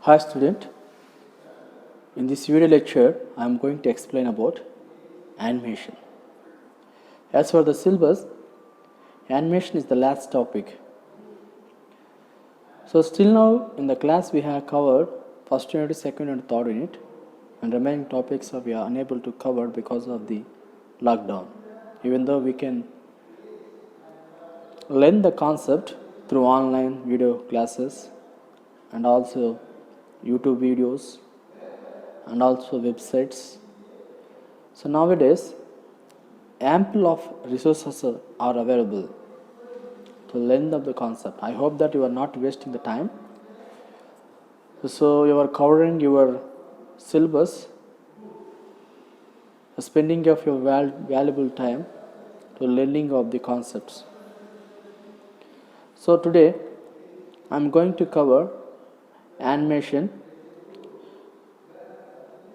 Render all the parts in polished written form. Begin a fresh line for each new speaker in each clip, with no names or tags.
Hi student, in this video lecture I am going to explain about animation. As for the syllabus, animation is the last topic. So still now in the class we have covered first unit, second and third unit, and remaining topics we are unable to cover because of the lockdown. Even though we can learn the concept through online video classes and also YouTube videos and also websites. So nowadays, ample of resources are available to learn of the concept. I hope that you are not wasting the time. So you are covering your syllabus, spending of your valuable time to learning of the concepts. So today I am going to cover animation.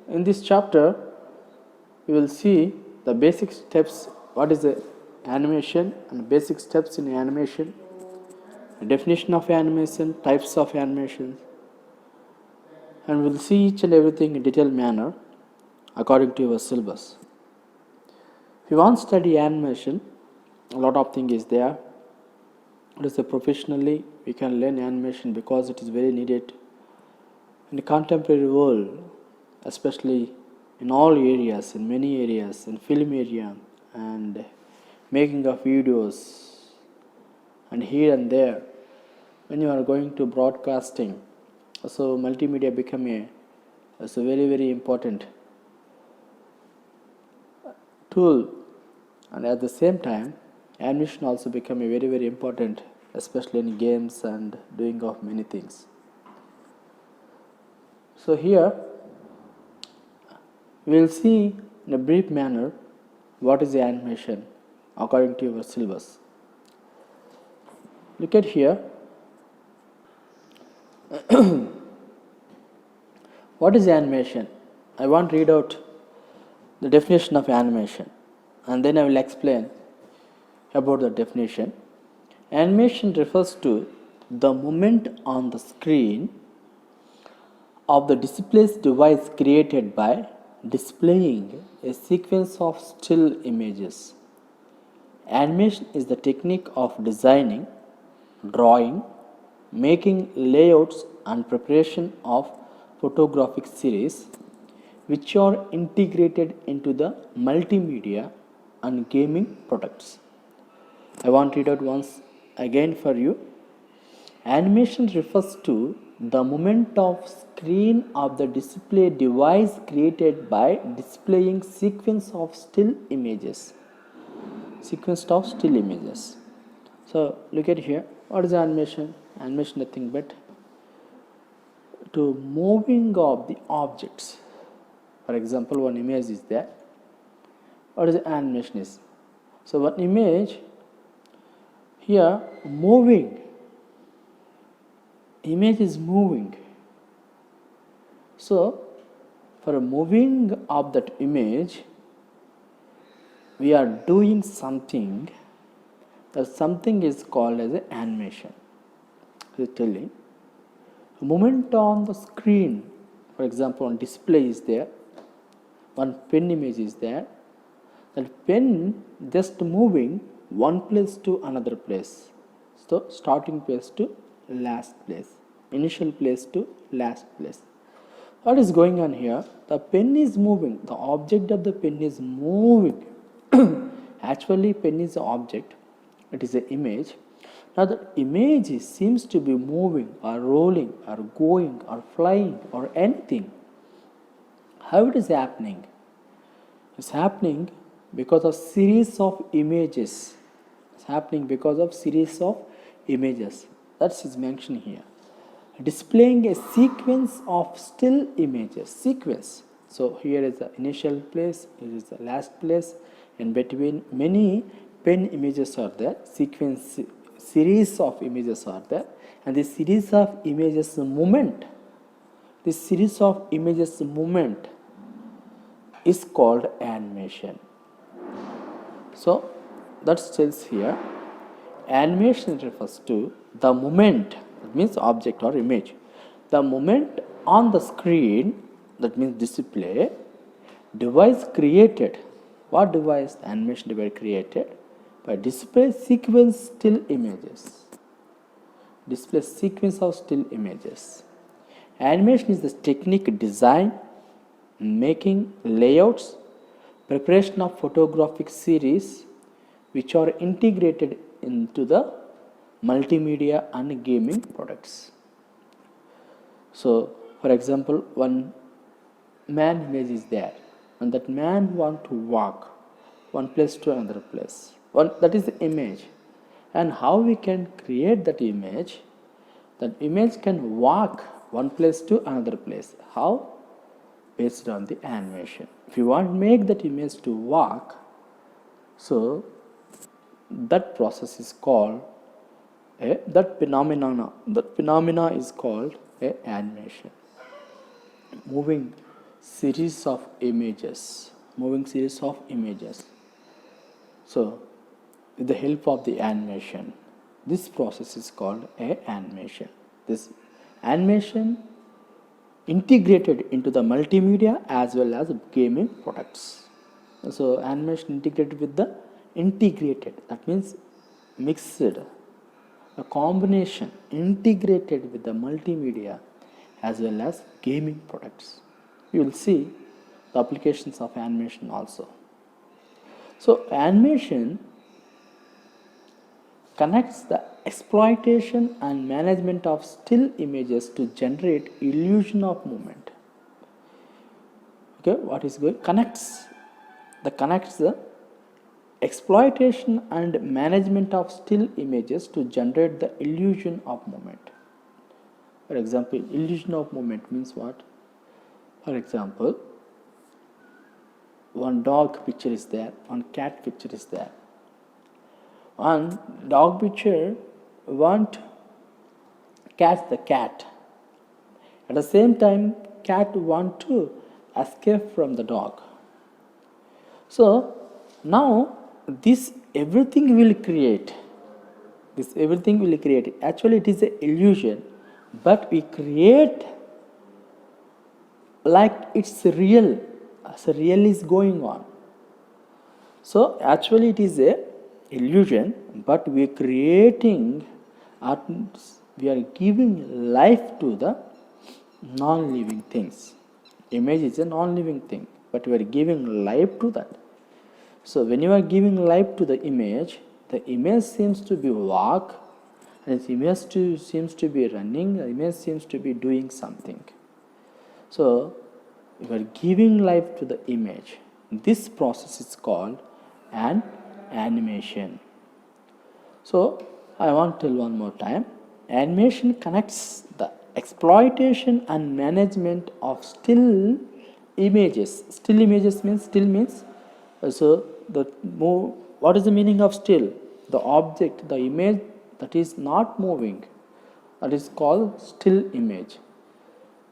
In this chapter, you will see the basic steps, what is the animation and basic steps in animation, definition of animation, types of animation, and we will see each and everything in detailed manner according to your syllabus. If you want to study animation, a lot of things is there. It is professionally we can learn animation because it is very needed in the contemporary world, especially in all areas, in many areas, in film area and making of videos and here and there. When you are going to broadcasting, so multimedia become a very important tool, and at the same time animation also become a very important, especially in games and doing of many things. So here we will see in a brief manner what is the animation according to your syllabus. Look at here. What is animation? I want to read out the definition of animation and then I will explain about the definition. Animation refers to the movement on the screen of the display device created by displaying a sequence of still images. Animation is the technique of designing, drawing, making layouts and preparation of photographic series which are integrated into the multimedia and gaming products. I want to read out once again for you. Animation refers to the movement of screen of the display device created by displaying sequence of still images. So look at here. What is animation? Animation nothing but to moving of the objects. For example, one image is there. What is the animation is? So one image here moving. Image is moving. So for a moving of that image, we are doing something. That something is called as an animation. So telling a movement on the screen, for example, on display is there. One pen image is there. That pen just moving one place to another place. So starting place to last place, initial place to last place. What is going on here? The pen is moving. The object of the pen is moving. Actually, pen is an object. It is an image. Now the image seems to be moving or rolling or going or flying or anything. How it is happening? It's happening because of series of images. It's happening because of series of images. That's is mentioned here. Displaying a sequence of still images. Sequence. So here is the initial place, here is the last place, and between many pen images are there. Sequence series of images are there, and this series of images movement. This series of images movement is called animation. So that tells here animation refers to the movement, that means object or image, the movement on the screen, that means display, device created. What device? The animation device created by display sequence still images. Display sequence of still images. Animation is the technique design, making layouts, preparation of photographic series which are integrated into the multimedia and gaming products. So, for example, one man image is there, and that man want to walk one place to another place. That is the image. And how we can create that image? That image can walk one place to another place. How? Based on the animation. If you want to make that image to walk, so that process is called that phenomena is called animation. Moving series of images. So with the help of the animation, this process is called animation. This animation integrated into the multimedia as well as gaming products. So animation integrated with the that means mixed, a combination, integrated with the multimedia as well as gaming products. You will see the applications of animation also. So animation connects the exploitation and management of still images to generate illusion of movement. Okay, what is going? Connects the exploitation and management of still images to generate the illusion of movement. For example, illusion of movement means what? For example, one dog picture is there, one cat picture is there. One dog picture want catch the cat. At the same time, cat want to escape from the dog. So now this everything will create. Actually, it is an illusion, but we create like it's real. As a real is going on. So actually, it is a illusion, but we are creating, we are giving life to the non-living things. Image is a non-living thing, but we are giving life to that. So when you are giving life to the image seems to be walk, and the image seems to be running, the image seems to be doing something. So you are giving life to the image. This process is called an animation. So I want to tell one more time. Animation connects the exploitation and management of still images. Still means so what is the meaning of still? The object, the image that is not moving, that is called still image.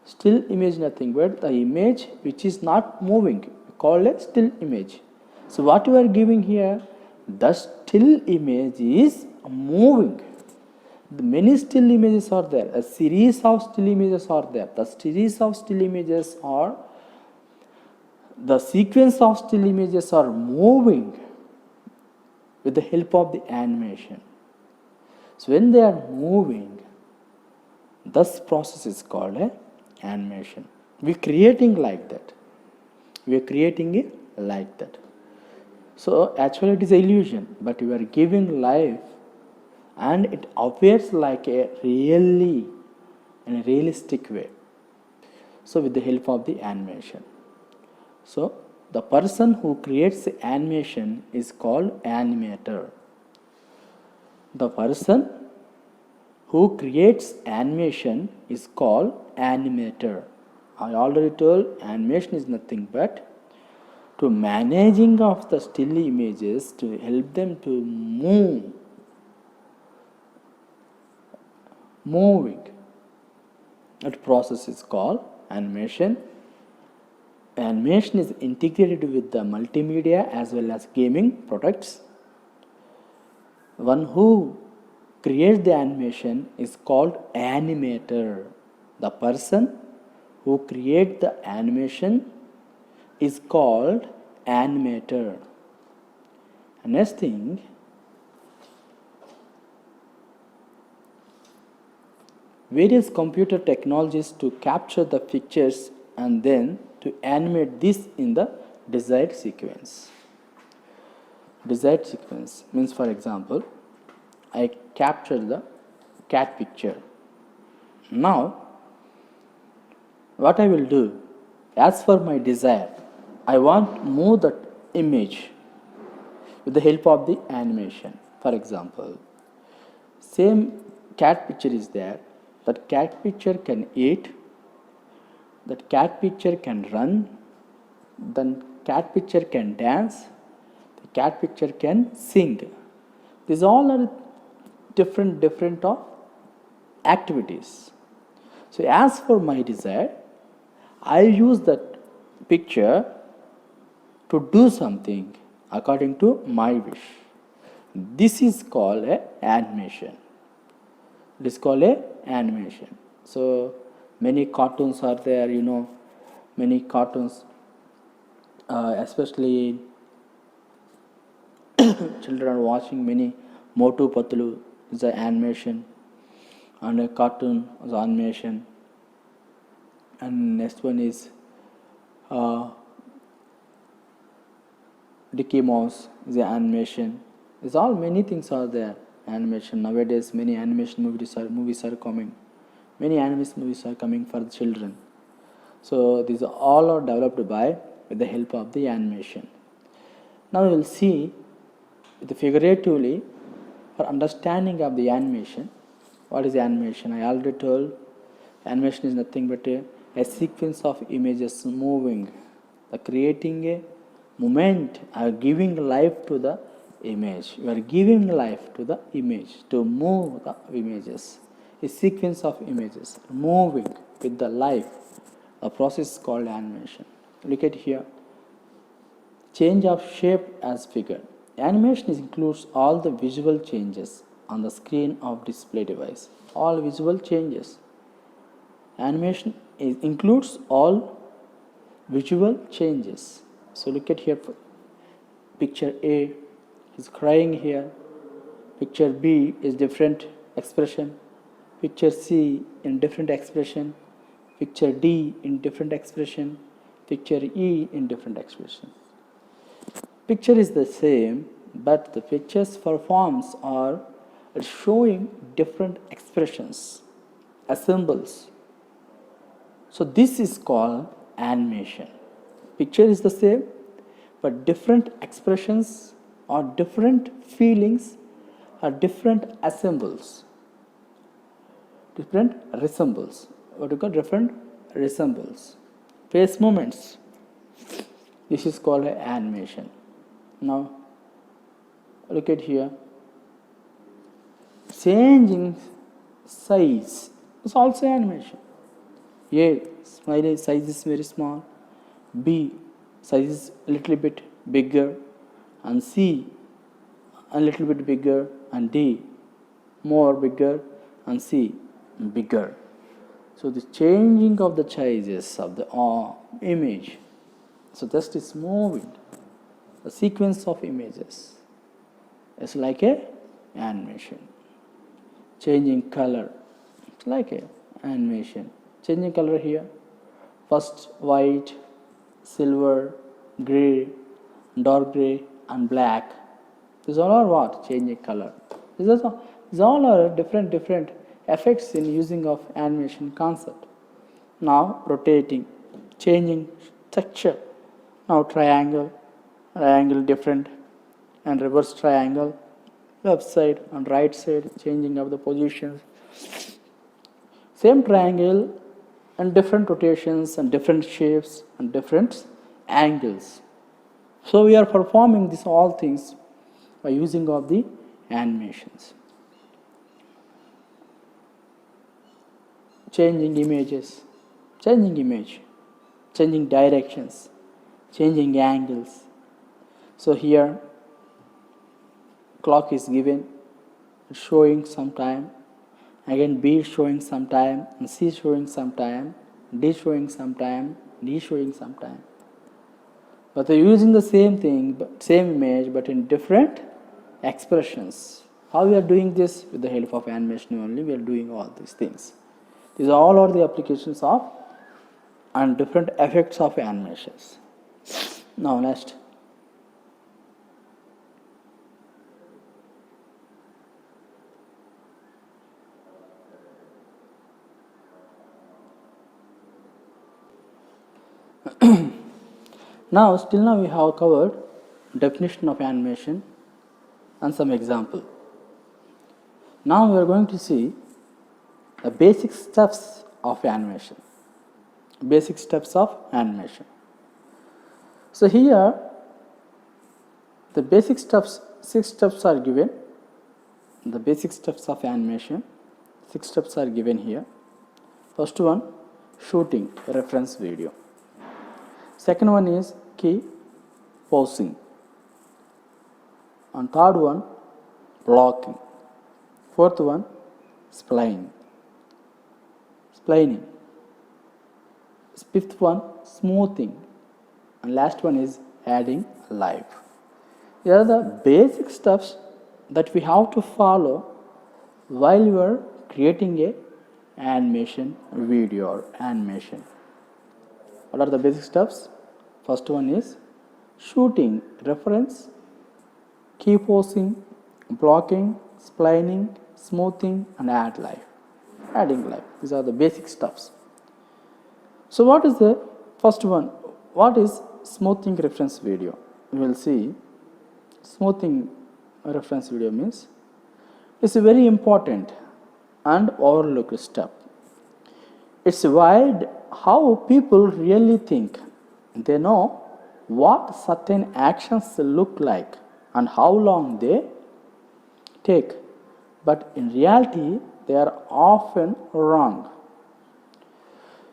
Still image nothing but the image which is not moving, called a still image. So what you are giving here, the still image is moving. The many still images are there. A series of still images are there. The series of still images are, the sequence of still images are moving with the help of the animation. So when they are moving, this process is called a animation. We are creating like that. So actually it is an illusion, but we are giving life, and it appears like a really, in a realistic way. So with the help of the animation. So the person who creates the animation is called animator. The person who creates animation is called animator. I already told animation is nothing but to managing of the still images to help them to moving. That process is called animation. Animation is integrated with the multimedia as well as gaming products. One who creates the animation is called animator. The person who create the animation is called animator. And next thing, various computer technologies to capture the pictures and then to animate this in the desired sequence. Desired sequence means, for example, I capture the cat picture. Now, what I will do, as per my desire, I want to move that image with the help of the animation. For example, same cat picture is there. That cat picture can eat, that cat picture can run, then cat picture can dance, the cat picture can sing. These all are different of activities. So as for my desire, I use that picture to do something according to my wish. This is called a animation. It is called a animation. So many cartoons are there, many cartoons, especially children are watching many. Motu Patlu is an animation, and a cartoon is animation. And next one is Dicky Mouse is an animation. It's all many things are there. Animation nowadays, many animation movies are coming. Many animation movies are coming for the children. So these all are developed by with the help of the animation. Now we will see the figuratively for understanding of the animation. What is animation? I already told animation is nothing but a sequence of images moving, creating a movement, giving life to the image. You are giving life to the image to move the images. A sequence of images moving with the life. A process called animation. Look at here. Change of shape as figure. Animation includes all the visual changes on the screen of display device. All visual changes. Animation includes all visual changes. So look at here. Picture A is crying here. Picture B is different expression. Picture C in different expression. Picture D in different expression. Picture E in different expression. Picture is the same, but the pictures for forms are showing different expressions, symbols. So this is called animation. Picture is the same, but different expressions or different feelings or different symbols. Different resembles. What do you call different resembles? Face movements. This is called animation. Now, look at here. Changing size is also animation. A, smiley size is very small. B, size is a little bit bigger. And C, a little bit bigger. And D, more bigger. And C, bigger. So the changing of the sizes of the image. So just is moving. A sequence of images. It's like a animation. Changing color. It's like a animation. Changing color here. First white, silver, gray, dark gray, and black. These all are what? Changing color. These all are different effects in using of animation concept. Now rotating, changing texture. Now triangle different, and reverse triangle, left side and right side, changing of the positions. Same triangle and different rotations and different shapes and different angles. So we are performing these all things by using of the animations. Changing images, changing image, changing directions, changing angles. So here clock is given, showing some time, again B showing some time, and C showing some time, de-showing sometime, de-showing sometime. But they're using the same thing, same image, but in different expressions. How we are doing this? With the help of animation only, we are doing all these things. These all are the applications of and different effects of animations. Now next. Till now we have covered definition of animation and some example. Now we are going to see the basic steps of animation. Basic steps of animation. So here the basic steps, 6 steps are given. The basic steps of animation, 6 steps are given here. First one, shooting reference video. Second one is key posing. And third one, blocking. Fourth one, splaining. Fifth one, smoothing. And last one is adding live. These are the basic steps that we have to follow while you are creating a animation video or animation. What are the basic steps? First one is shooting reference, key posing, blocking, splaining, smoothing, and adding live. These are the basic steps. So what is the first one? What is smoothing reference video? We will see smoothing reference video means it's a very important and overlooked step. It's wide how people really think. They know what certain actions look like and how long they take. But in reality, they are often wrong.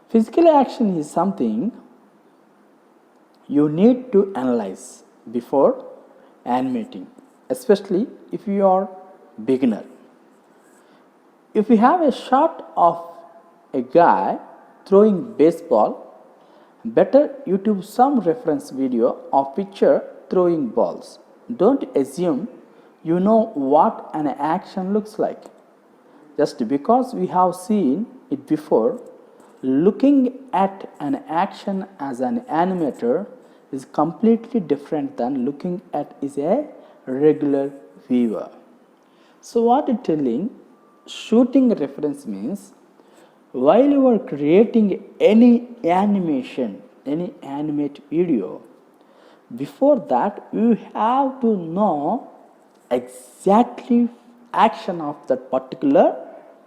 Physical action is something you need to analyze before animating, especially if you are beginner. If you have a shot of a guy throwing baseball, better YouTube some reference video of pitcher throwing balls. Don't assume you know what an action looks like. Just because we have seen it before, looking at an action as an animator is completely different than looking at is a regular viewer. So what it's telling, shooting reference means while you are creating any animation, any animate video, before that you have to know exactly action of that particular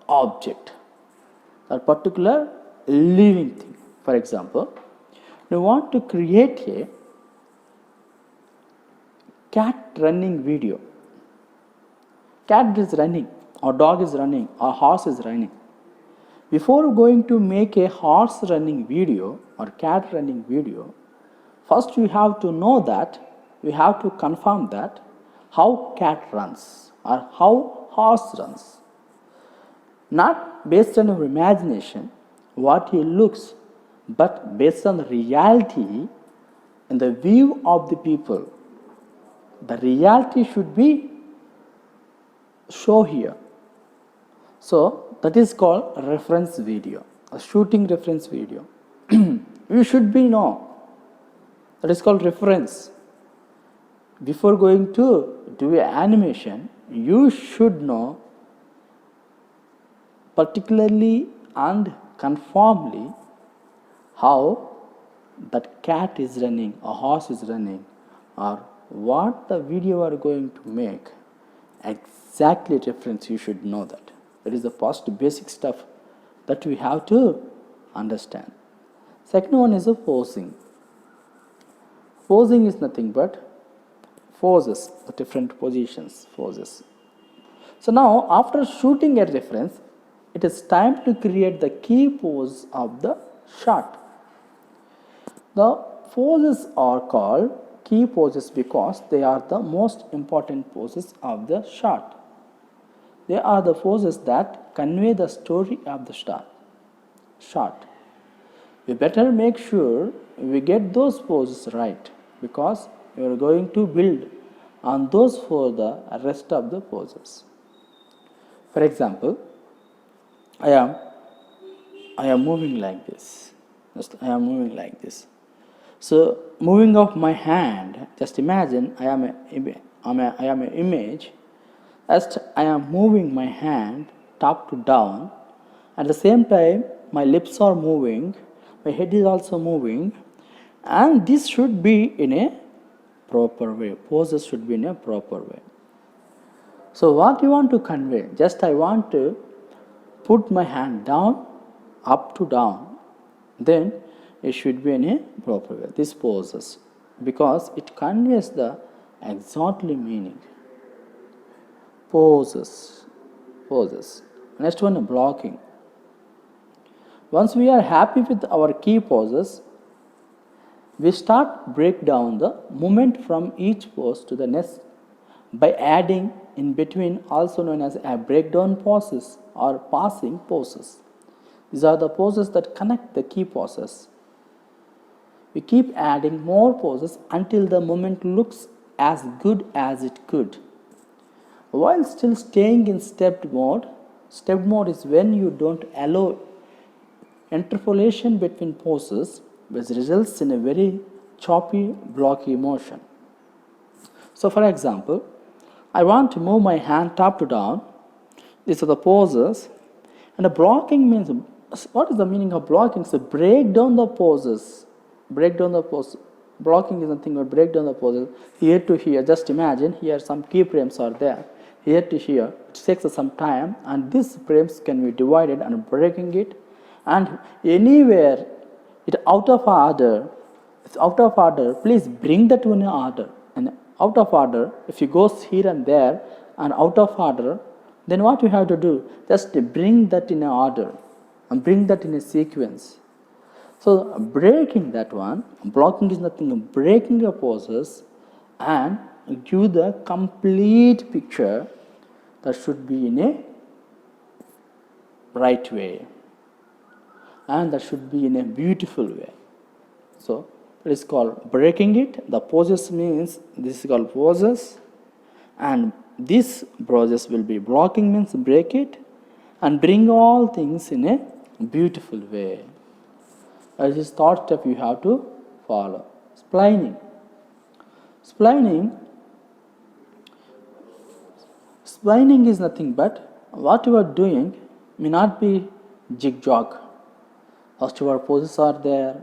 object, that particular living thing. For example, you want to create a cat running video. Cat is running, or dog is running, or horse is running. Before going to make a horse running video or cat running video, first you have to know that, you have to confirm that how cat runs or how horse runs. Not based on your imagination, what he looks, but based on the reality in the view of the people. The reality should be shown here. So that is called reference video, a shooting reference video. You should be know. That is called reference. Before going to do an animation, you should know particularly and conformly how that cat is running, a horse is running, or what the video are going to make. Exactly reference, you should know that. That is the first basic stuff that we have to understand. Second one is a posing. Posing is nothing but poses, the different positions, poses. So now after shooting a reference, it is time to create the key pose of the shot. The poses are called key poses because they are the most important poses of the shot. They are the poses that convey the story of the shot. We better make sure we get those poses right, because we are going to build on those for the rest of the poses. For example, I am moving like this. Just I am moving like this. So moving of my hand, just imagine I am an image. As I am moving my hand top to down, at the same time my lips are moving, my head is also moving, and this should be in a proper way. Poses should be in a proper way. So what you want to convey? Just I want to put my hand down, up to down, then it should be in a proper way. This poses, because it conveys the exactly meaning. Poses. Next one, blocking. Once we are happy with our key poses, we start break down the movement from each pose to the next by adding in between, also known as a breakdown poses or passing poses. These are the poses that connect the key poses. We keep adding more poses until the movement looks as good as it could, while still staying in stepped mode. Stepped mode is when you don't allow interpolation between poses, which results in a very choppy, blocky motion. So for example, I want to move my hand top to down. These are the poses. And the blocking means, what is the meaning of blocking? So break down the poses. Break down the pose. Blocking is nothing but break down the poses. Here to here, just imagine here some keyframes are there. Here to here, it takes some time, and these frames can be divided and breaking it. And anywhere it out of order, it's out of order, please bring that to an order. And out of order, if you go here and there and out of order, then what you have to do? Just bring that in order and bring that in a sequence. So breaking that one, blocking is nothing but breaking the poses and give the complete picture that should be in a right way, and that should be in a beautiful way. So it is called breaking it. The poses means this is called poses, and this process will be blocking means break it and bring all things in a beautiful way. This is third step you have to follow. Splining. Splining is nothing but what you are doing may not be jig-jog. First your poses are there.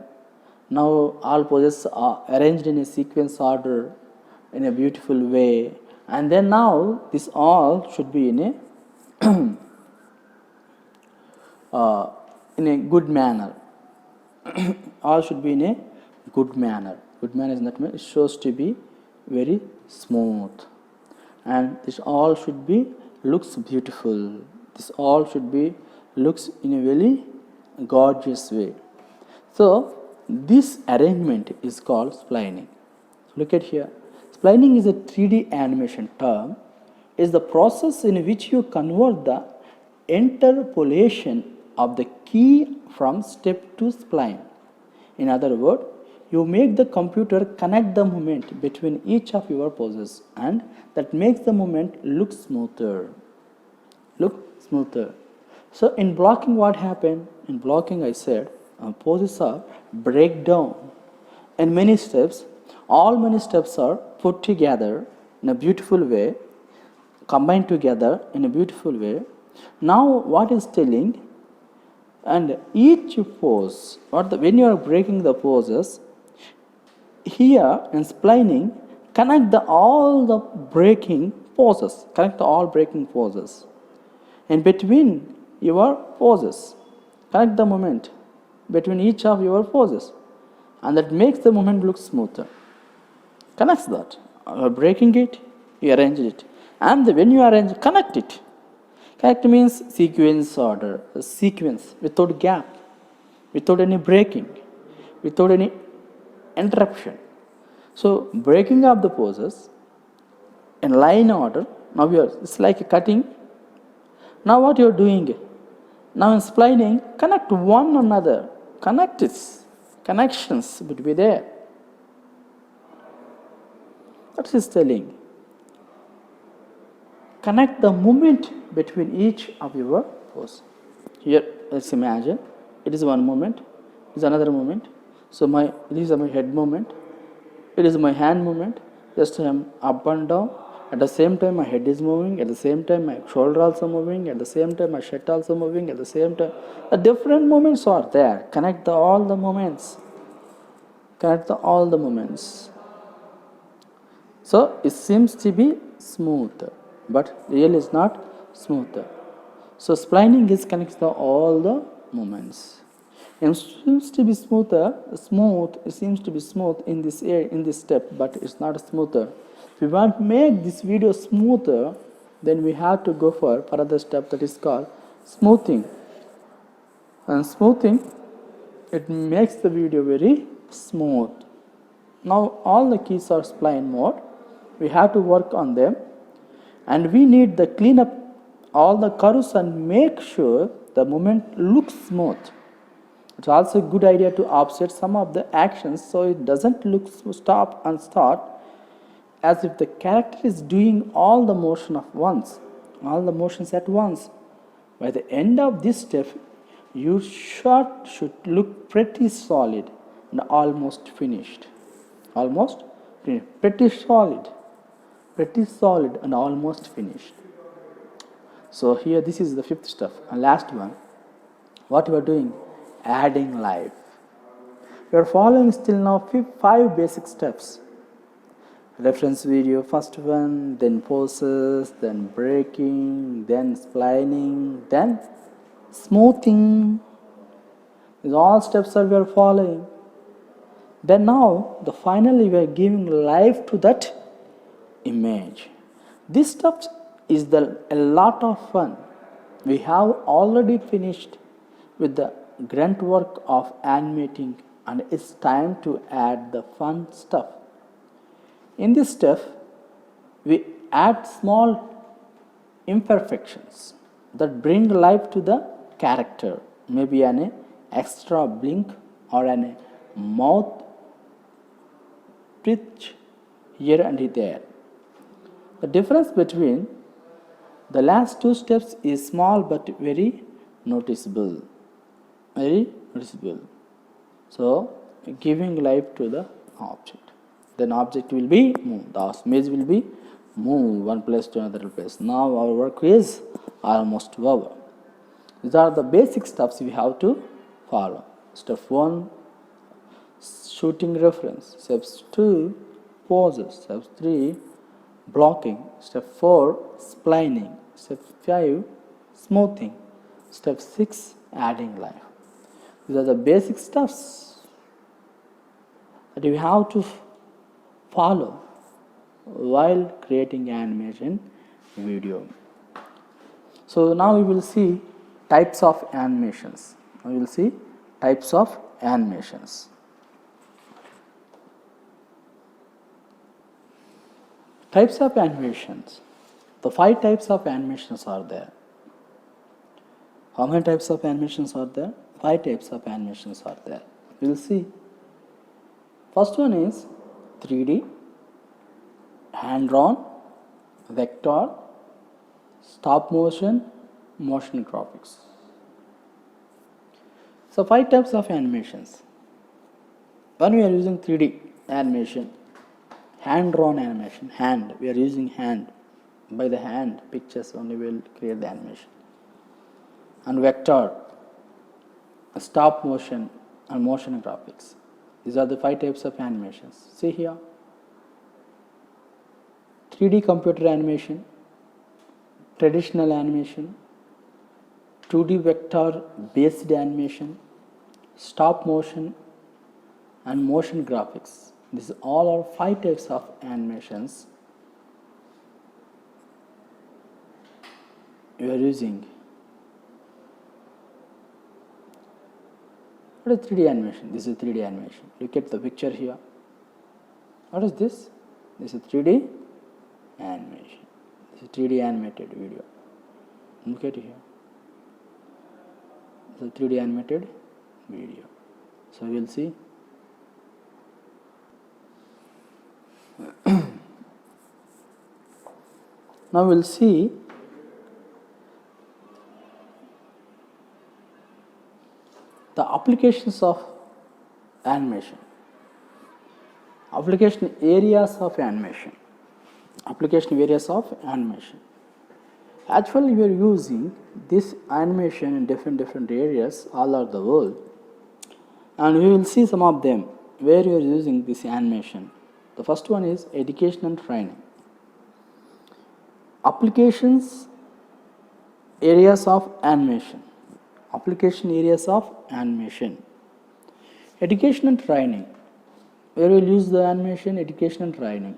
Now all poses are arranged in a sequence order in a beautiful way. And then now this all should be in a good manner. All should be in a good manner. Good manner is not, it shows to be very smooth, and this all should be looks beautiful. This all should be looks in a very gorgeous way. So this arrangement is called splining. So look at here. Splining is a 3D animation term. It is the process in which you convert the interpolation of the key from step to spline. In other words, you make the computer connect the movement between each of your poses, and that makes the movement look smoother. So in blocking, what happened? In blocking, I said poses are breakdown in many steps. All many steps are put together in a beautiful way, combined together in a beautiful way. Now what is telling? And each pose, when you are breaking the poses, here in splining, connect all the breaking poses. Connect all breaking poses. In between your poses, connect the moment between each of your poses, and that makes the movement look smoother. Connects that. You are breaking it, you arrange it, and when you arrange, connect it. Connect means sequence order, a sequence without gap, without any breaking, without any interruption. So breaking up the poses in line order. Now it's like a cutting. Now what you are doing? Now in splining, connect one another connections would be there. That is telling. Connect the movement between each of your pose. Here, let's imagine it is one movement, it is another movement. So this is my head movement, it is my hand movement. Just I am up and down. At the same time, my head is moving. At the same time, my shoulder also moving. At the same time, my shirt also moving. At the same time, the different movements are there. Connect all the movements. All the movements. So it seems to be smooth, but really is not smooth. So splining is connects all the movements. It seems to be it seems to be smooth in this step, but it's not smoother. If we want to make this video smoother, then we have to go for another step that is called smoothing. And smoothing, it makes the video very smooth. Now all the keys are spline mode. We have to work on them, and we need to clean up all the curves and make sure the movement looks smooth. It's also a good idea to offset some of the actions so it doesn't look stop and start as if the character is doing all the motions at once. By the end of this step, your shot should look pretty solid and almost finished. Pretty solid and almost finished. So here this is the fifth step and last one. What we are doing? Adding life. We are following still now 5 basic steps. Reference video, first one, then poses, then breaking, then splining, then smoothing. These all steps are we are following. Then now, finally we are giving life to that image. This step is a lot of fun. We have already finished with the grunt work of animating, and it's time to add the fun stuff. In this step, we add small imperfections that bring life to the character, maybe an extra blink or an mouth twitch here and there. The difference between the last 2 steps is small but very noticeable. So, giving life to the object. Then object will be moved. The image will be moved one place to another place. Now our work is almost over. These are the basic steps we have to follow. Step 1, shooting reference. Steps 2, poses. Step 3, blocking. Step 4, splining. Step 5, smoothing. Step 6, adding life. These are the basic steps that you have to follow while creating animation video. So now we will see types of animations. Types of animations. Types of animations. The 5 types of animations are there. How many types of animations are there? 5 types of animations are there. We will see. First one is 3D, hand-drawn, vector, stop motion, motion graphics. So 5 types of animations. When we are using 3D animation, hand-drawn animation, we are using hand. By the hand, pictures only will create the animation. And vector, stop motion, and motion graphics. These are the 5 types of animations. See here. 3D computer animation, traditional animation, 2D vector based animation, stop motion, and motion graphics. These all are 5 types of animations you are using. What is 3D animation? This is 3D animation. Look at the picture here. What is this? This is 3D animation. This is 3D animated video. Look at here. This is 3D animated video. So we will see. Now we will see the applications of animation, application areas of animation, application areas of animation. Actually, we are using this animation in different areas all over the world, and we will see some of them where you are using this animation. The first one is education and training. Applications areas of animation. Application areas of animation. Education and training. Where we will use the animation, education and training.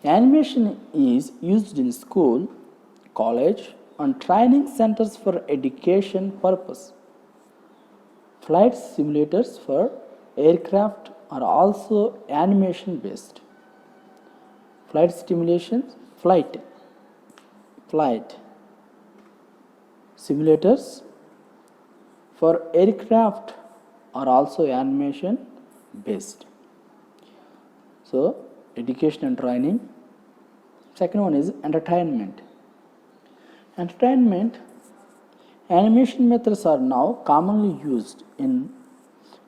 Animation is used in school, college, and training centers for education purpose. Flight simulators for aircraft are also animation based. Flight simulations, flight simulators for aircraft are also animation based. So, education and training. Second one is entertainment. Entertainment, animation methods are now commonly used in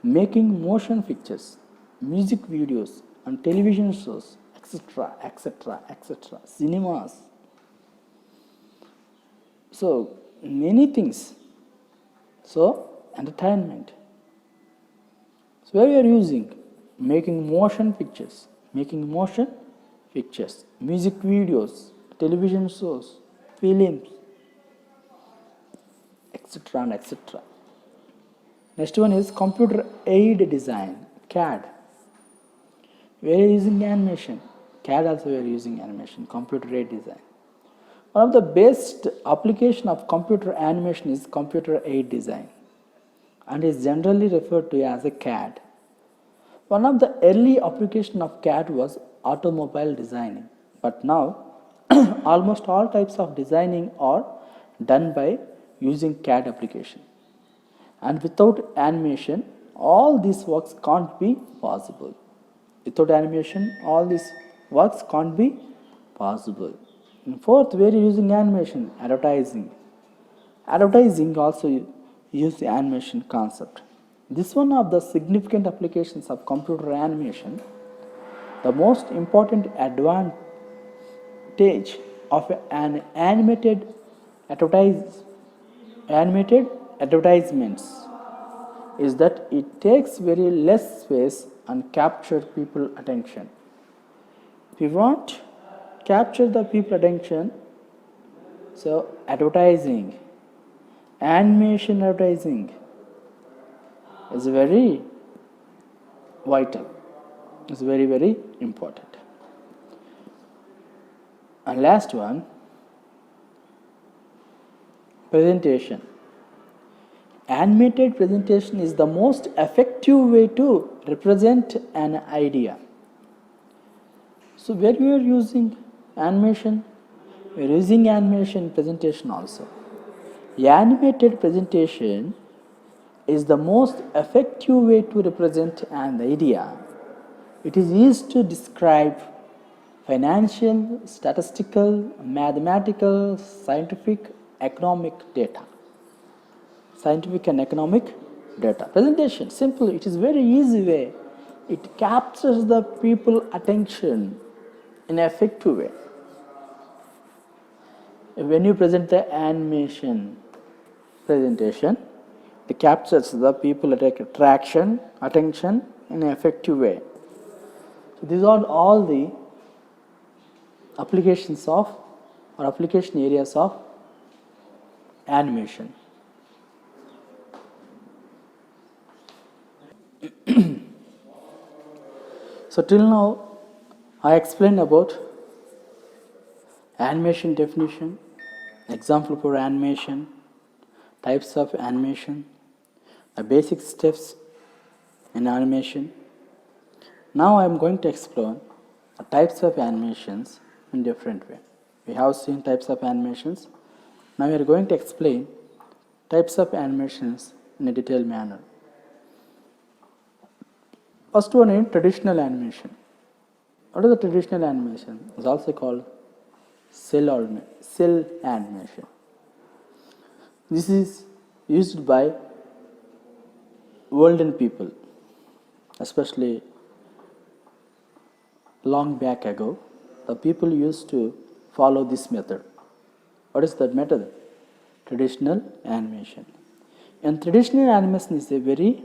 making motion pictures, music videos, and television shows, etc., cinemas. So, many things. So, entertainment. So, where we are using making motion pictures, music videos, television shows, films, etc. and etc. Next one is computer aid design, CAD. We are using animation. CAD also we are using animation, computer aid design. One of the best application of computer animation is computer aid design and is generally referred to as a CAD. One of the early application of CAD was automobile designing, but now almost all types of designing are done by using CAD application. And without animation, all these works can't be possible. Without animation, all these works can't be possible. And fourth, we are using animation, advertising. Advertising also use the animation concept. This is one of the significant applications of computer animation. The most important advantage of an animated advertisements is that it takes very less space and capture people attention. If you want capture the people attention, so animation advertising is very vital. It's very important. And last one, presentation. Animated presentation is the most effective way to represent an idea. So where we are using animation, we are using animation presentation also. The animated presentation is the most effective way to represent an idea. It is used to describe financial, statistical, mathematical, scientific, economic data. Scientific and economic data. Presentation, simple, it is very easy way. It captures the people attention in an effective way. When you present the animation presentation, it captures the people attention in an effective way. So these are all the applications of or application areas of animation. So till now I explained about animation definition, example for animation, types of animation, the basic steps in animation. Now I am going to explain the types of animations in different way. We have seen types of animations. Now we are going to explain types of animations in a detailed manner. First one is traditional animation. What is the traditional animation? It's also called cell animation. This is used by olden people, especially long back ago. The people used to follow this method. What is that method? Traditional animation. And traditional animation is a very